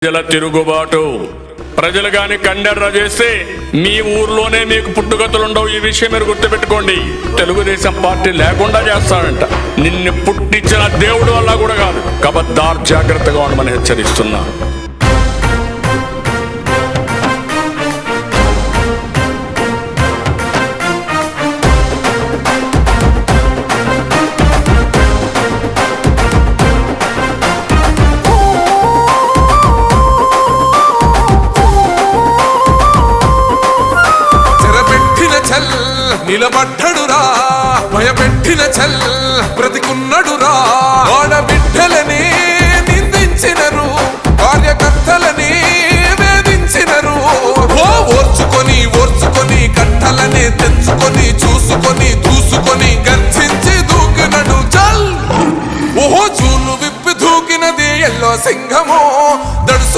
ప్రజల తిరుగుబాటు ప్రజలు గాని కండెర్ర చేస్తే మీ ఊర్లోనే మీకు పుట్టుగతులుండవు. ఈ విషయం మీరు గుర్తుపెట్టుకోండి. తెలుగుదేశం పార్టీ లేకుండా చేస్తాడంట. నిన్ను పుట్టించిన దేవుడు వల్ల కూడా కాదు. కబద్దార్, జాగ్రత్తగా ఉండమని హెచ్చరిస్తున్నా. నిలబడ్డడురా భయపెట్టిన చల్